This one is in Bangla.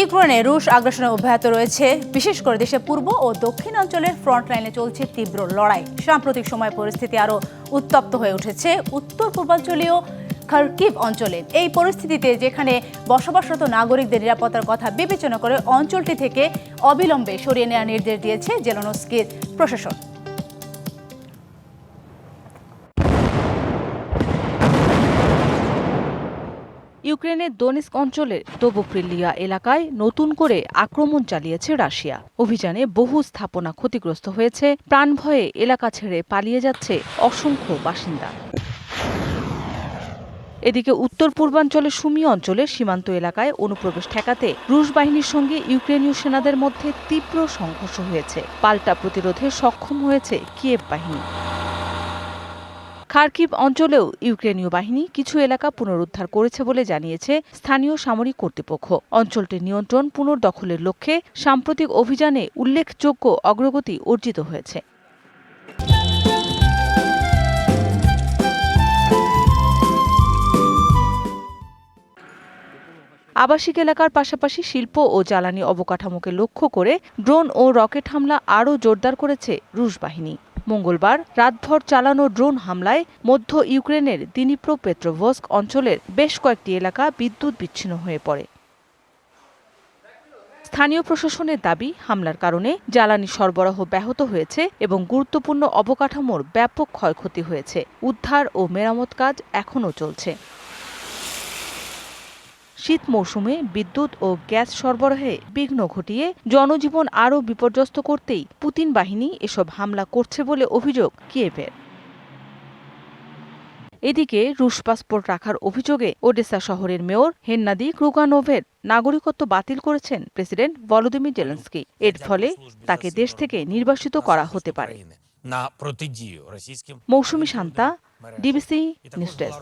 ইউক্রেনে রুশ আগ্রাসন অব্যাহত রয়েছে। বিশেষ করে দেশের পূর্ব ও দক্ষিণ অঞ্চলের ফ্রন্ট লাইনে চলছে তীব্র লড়াই। সাম্প্রতিক সময়ে পরিস্থিতি আরও উত্তপ্ত হয়ে উঠেছে উত্তর পূর্বাঞ্চলীয় খার্কিভ অঞ্চলে। এই পরিস্থিতিতে যেখানে বসবাসরত নাগরিকদের নিরাপত্তার কথা বিবেচনা করে অঞ্চলটি থেকে অবিলম্বে সরিয়ে নেওয়ার নির্দেশ দিয়েছে জেলেনস্কির প্রশাসন। ইউক্রেনের দোনেস্ক অঞ্চলের দোবোপ্রিলিয়া এলাকায় নতুন করে আক্রমণ চালিয়েছে রাশিয়া। অভিযানে বহু স্থাপনা ক্ষতিগ্রস্ত হয়েছে, প্রাণভয়ে এলাকা ছেড়ে পালিয়ে যাচ্ছে অসংখ্য বাসিন্দা। এদিকে উত্তর পূর্বাঞ্চলের সুমি অঞ্চলের সীমান্ত এলাকায় অনুপ্রবেশ ঠেকাতে রুশ বাহিনীর সঙ্গে ইউক্রেনীয় সেনাদের মধ্যে তীব্র সংঘর্ষ হয়েছে। পাল্টা প্রতিরোধে সক্ষম হয়েছে কিয়েভ বাহিনী। খার্কিভ অঞ্চলেও ইউক্রেনীয় বাহিনী কিছু এলাকা পুনরুদ্ধার করেছে বলে জানিয়েছে স্থানীয় সামরিক কর্তৃপক্ষ। অঞ্চলটির নিয়ন্ত্রণ পুনর্দখলের লক্ষ্যে সাম্প্রতিক অভিযানে উল্লেখযোগ্য অগ্রগতি অর্জিত হয়েছে। আবাসিক এলাকার পাশাপাশি শিল্প ও জ্বালানি অবকাঠামোকে লক্ষ্য করে ড্রোন ও রকেট হামলা আরও জোরদার করেছে রুশ বাহিনী। মঙ্গলবার রাতভর চালানো ড্রোন হামলায় মধ্য ইউক্রেনের দিনিপ্রোপেট্রোভস্ক অঞ্চলের বেশ কয়েকটি এলাকা বিদ্যুৎ বিচ্ছিন্ন হয়ে পড়ে। স্থানীয় প্রশাসনের দাবি, হামলার কারণে জ্বালানি সরবরাহ ব্যাহত হয়েছে এবং গুরুত্বপূর্ণ অবকাঠামোর ব্যাপক ক্ষয়ক্ষতি হয়েছে। উদ্ধার ও মেরামত কাজ এখনও চলছে। শীত মৌসুমে বিদ্যুৎ ও গ্যাস সরবরাহে বিঘ্ন ঘটিয়ে জনজীবন আরও বিপর্যস্ত করতেই পুতিন বাহিনী এসব হামলা করছে বলে অভিযোগ কিয়েভের। এদিকে রুশ পাসপোর্ট রাখার অভিযোগে ওডেসা শহরের মেয়র হেন্নাদি ক্রুগানোভের নাগরিকত্ব বাতিল করেছেন প্রেসিডেন্ট ভলোদিমির জেলেনস্কি। এর ফলে তাকে দেশ থেকে নির্বাসিত করা হতে পারে। মৌসুমী শান্তা, ডিবিসি নিউজ ডেস্ক।